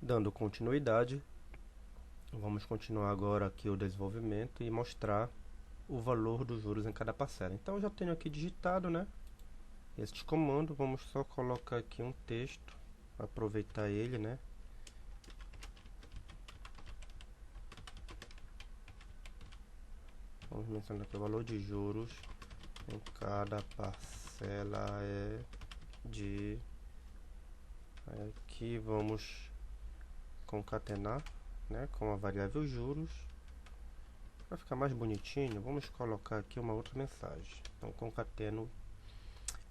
Dando continuidade, vamos continuar agora aqui o desenvolvimento e mostrar o valor dos juros em cada parcela. Então eu já tenho aqui digitado, né, este comando. Vamos só colocar aqui um texto, aproveitar ele, né. Vamos mencionar aqui o valor de juros em cada parcela é de... Aqui vamos concatenar, né, com a variável juros. Para ficar mais bonitinho, vamos colocar aqui uma outra mensagem. Então concateno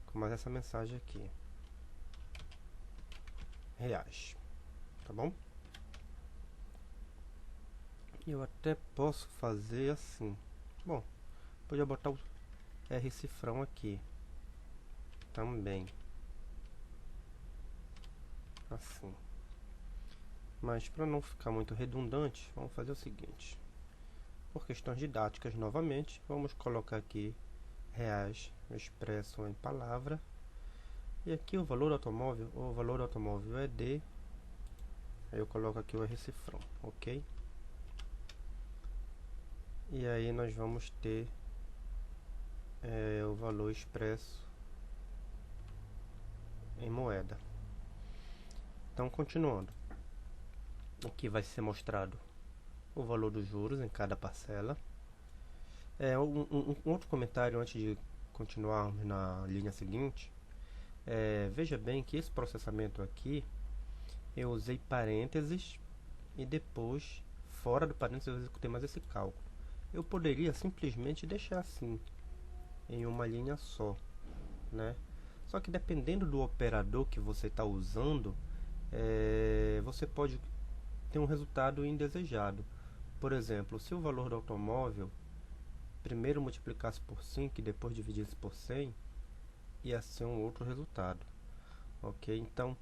com mais essa mensagem aqui, reais, tá bom? Eu até posso fazer assim. Bom, podia botar o R cifrão aqui também, assim. Mas para não ficar muito redundante, vamos fazer o seguinte. Por questões didáticas, novamente, vamos colocar aqui reais expresso em palavra. E aqui o valor do automóvel é de... Aí eu coloco aqui o R cifrão, ok? E aí nós vamos ter o valor expresso em moeda. Então, continuando. Aqui vai ser mostrado o valor dos juros em cada parcela. Um outro comentário antes de continuarmos na linha seguinte. Veja bem que esse processamento aqui, eu usei parênteses e depois, fora do parênteses, eu executei mais esse cálculo. Eu poderia simplesmente deixar assim, em uma linha só, né? Só que dependendo do operador que você está usando, você pode ter um resultado indesejado. Por exemplo, se o valor do automóvel primeiro multiplicasse por 5 e depois dividisse por 100, ia ser um outro resultado, ok? Então,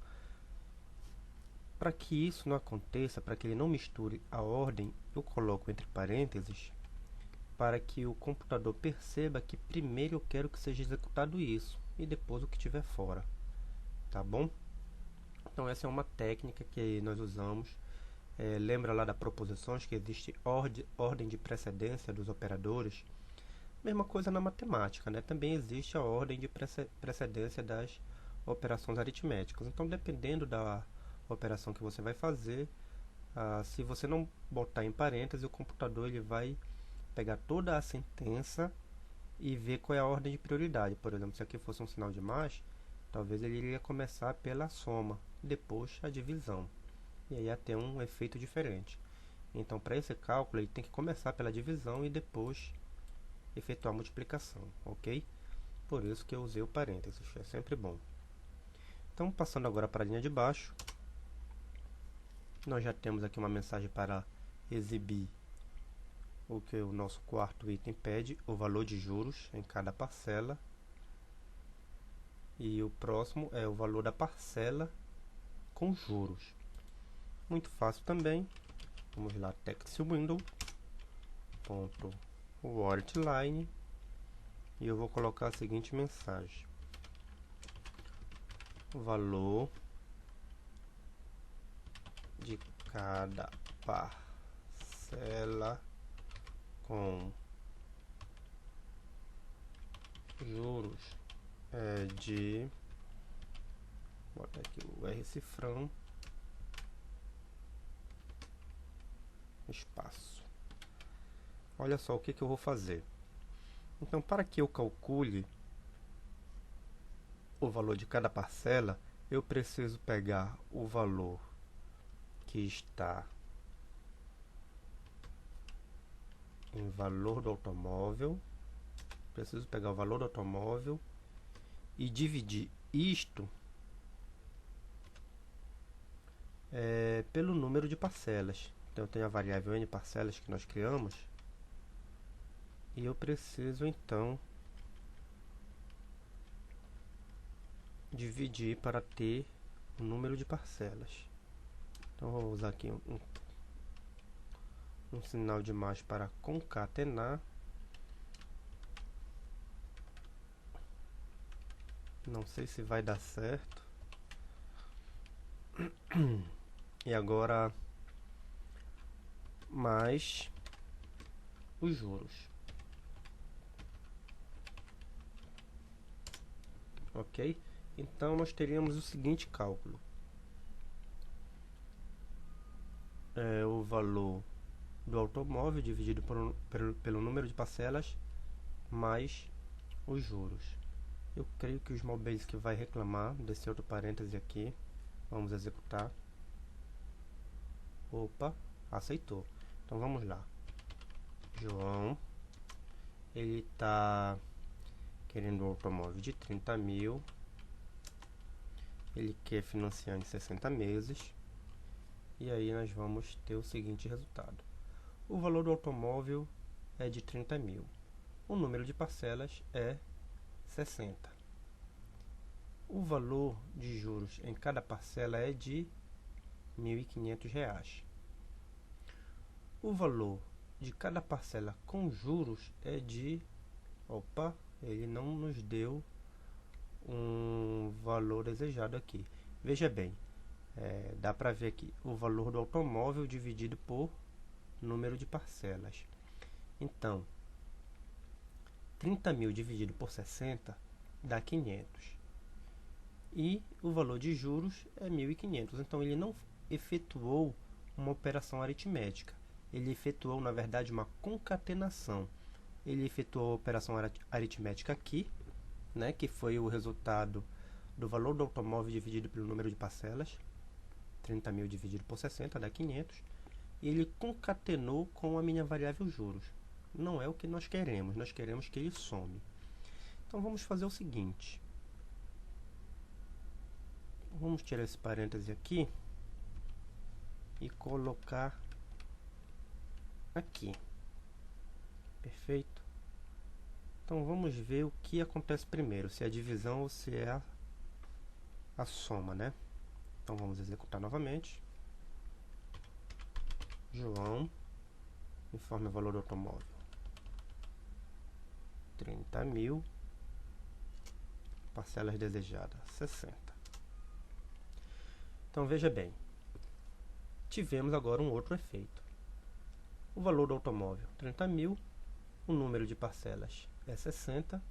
para que isso não aconteça, para que ele não misture a ordem, eu coloco entre parênteses para que o computador perceba que primeiro eu quero que seja executado isso e depois o que tiver fora, tá bom? Então essa é uma técnica que nós usamos. Lembra lá da proposições que existe ordem de precedência dos operadores? Mesma coisa na matemática, né? Também existe a ordem de precedência das operações aritméticas. Então, dependendo da operação que você vai fazer, se você não botar em parênteses, o computador ele vai pegar toda a sentença e ver qual é a ordem de prioridade. Por exemplo, se aqui fosse um sinal de mais, talvez ele iria começar pela soma, depois a divisão, e aí ia ter um efeito diferente. Então, para esse cálculo, ele tem que começar pela divisão e depois efetuar a multiplicação, ok? Por isso que eu usei o parênteses, é sempre bom. Então, passando agora para a linha de baixo, nós já temos aqui uma mensagem para exibir o que o nosso quarto item pede, o valor de juros em cada parcela. E o próximo é o valor da parcela com juros. Muito fácil também. Vamos lá, text window, ponto wordline, e eu vou colocar a seguinte mensagem: o valor de cada parcela com juros é de... Vou botar aqui o R cifrão, espaço. Olha só o que eu vou fazer. Então, para que eu calcule o valor de cada parcela, eu preciso pegar o valor que está em valor do automóvel, preciso pegar o valor do automóvel e dividir isto pelo número de parcelas. Então eu tenho a variável n parcelas que nós criamos, e eu preciso então dividir para ter o número de parcelas. Então vou usar aqui um sinal de mais para concatenar. Não sei se vai dar certo. E agora mais os juros. Ok? Então nós teríamos o seguinte cálculo. O valor do automóvel dividido pelo número de parcelas mais os juros. Eu creio que o Small Basic vai reclamar desse outro parêntese aqui. Vamos executar. Opa, aceitou. Então vamos lá. João, ele está querendo um automóvel de 30 mil. Ele quer financiar em 60 meses. E aí nós vamos ter o seguinte resultado. O valor do automóvel é de 30 mil. O número de parcelas é 60. O valor de juros em cada parcela é de R$ 1.500. O valor de cada parcela com juros é de... Opa, ele não nos deu um valor desejado aqui. Veja bem, dá para ver aqui o valor do automóvel dividido por número de parcelas. Então, 30 mil dividido por 60 dá 500. E o valor de juros é 1.500. Então, ele não efetuou uma operação aritmética. Ele efetuou, na verdade, uma concatenação. Ele efetuou a operação aritmética aqui, né, que foi o resultado do valor do automóvel dividido pelo número de parcelas. 30 mil dividido por 60 dá 500. E ele concatenou com a minha variável juros. Não é o que nós queremos que ele some. Então vamos fazer o seguinte. Vamos tirar esse parêntese aqui e colocar aqui. Perfeito? Então vamos ver o que acontece primeiro, se é a divisão ou se é a soma, né? Então vamos executar novamente. João, informe o valor do automóvel. 30 mil. Parcelas desejadas, 60. Então veja bem, tivemos agora um outro efeito. O valor do automóvel, 30 mil. O número de parcelas é 60.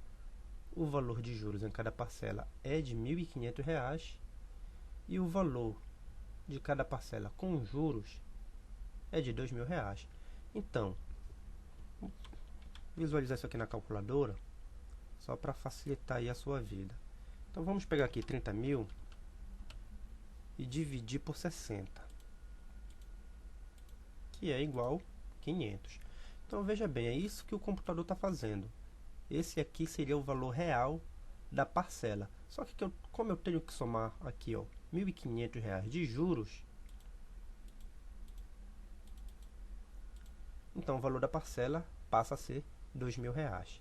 O valor de juros em cada parcela é de R$ 1.500. E o valor de cada parcela com juros é de R$ 2.000. Então, vou visualizar isso aqui na calculadora, só para facilitar aí a sua vida. Então vamos pegar aqui 30 mil e dividir por 60, que é igual a 500. Então veja bem, é isso que o computador está fazendo. Esse aqui seria o valor real da parcela. Só que como eu tenho que somar aqui, ó, R$ 1.500 de juros, então o valor da parcela passa a ser R$ 2.000.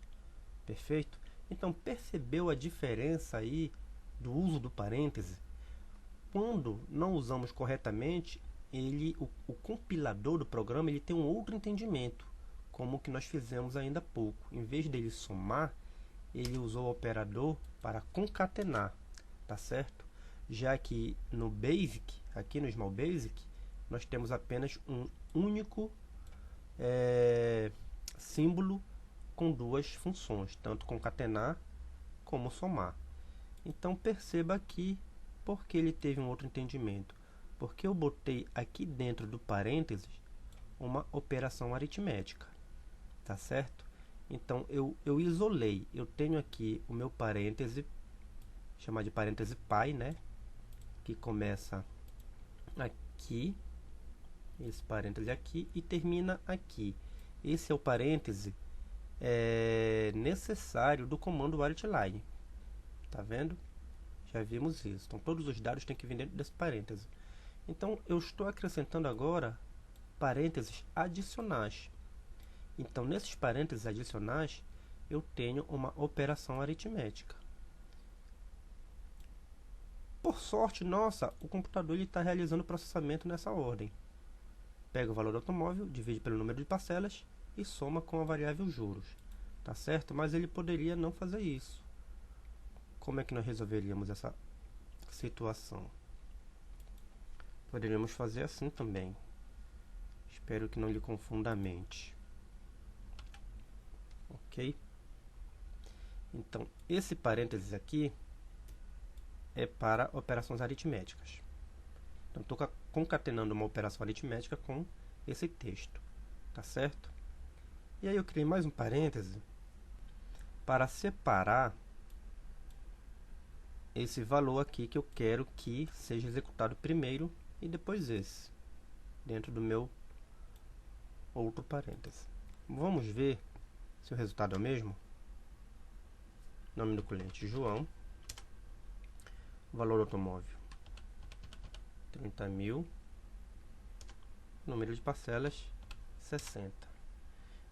Perfeito? Então percebeu a diferença aí do uso do parêntese? Quando não usamos corretamente, o compilador do programa ele tem um outro entendimento, como o que nós fizemos ainda há pouco. Em vez dele somar, ele usou o operador para concatenar, tá certo? Já que no Basic, aqui no Small Basic, nós temos apenas um único símbolo com duas funções, tanto concatenar como somar. Então perceba aqui porque ele teve um outro entendimento. Porque eu botei aqui dentro do parênteses uma operação aritmética, tá certo? Então eu isolei, eu tenho aqui o meu parêntese, chamar de parêntese pai, né? Que começa aqui, esse parêntese aqui, e termina aqui. Esse é o parêntese necessário do comando writeline. Tá vendo? Já vimos isso. Então todos os dados têm que vir dentro desse parêntese. Então eu estou acrescentando agora parênteses adicionais. Então nesses parênteses adicionais eu tenho uma operação aritmética. Por sorte nossa, o computador está realizando o processamento nessa ordem. Pega o valor do automóvel, divide pelo número de parcelas e soma com a variável juros. Tá certo? Mas ele poderia não fazer isso. Como é que nós resolveríamos essa situação? Poderíamos fazer assim também. Espero que não lhe confunda a mente. Ok? Então, esse parênteses aqui é para operações aritméticas. Então, estou concatenando uma operação aritmética com esse texto. Tá certo? E aí eu criei mais um parêntese para separar esse valor aqui que eu quero que seja executado primeiro e depois esse, dentro do meu outro parêntese. Vamos ver se o resultado é o mesmo. Nome do cliente João, valor do automóvel 30 mil, número de parcelas 60.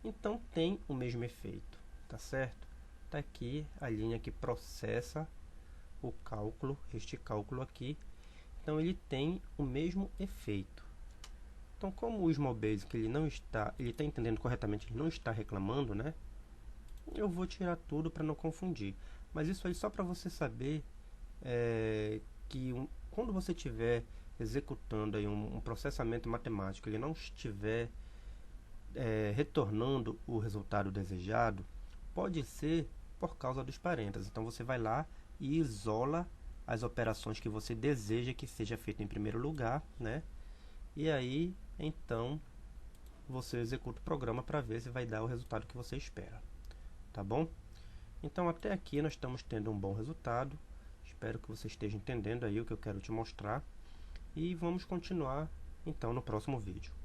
Então tem o mesmo efeito, tá certo? Tá aqui a linha que processa o cálculo, este cálculo aqui. Então ele tem o mesmo efeito. Então, como o Small Basic ele está entendendo corretamente, ele não está reclamando, né? Eu vou tirar tudo para não confundir. Mas isso aí só para você saber que quando você estiver executando aí um processamento matemático, ele não estiver retornando o resultado desejado, pode ser por causa dos parênteses. Então você vai lá e isola as operações que você deseja que seja feita em primeiro lugar, né? E aí, então, você executa o programa para ver se vai dar o resultado que você espera. Tá bom? Então, até aqui nós estamos tendo um bom resultado. Espero que você esteja entendendo aí o que eu quero te mostrar. E vamos continuar, então, no próximo vídeo.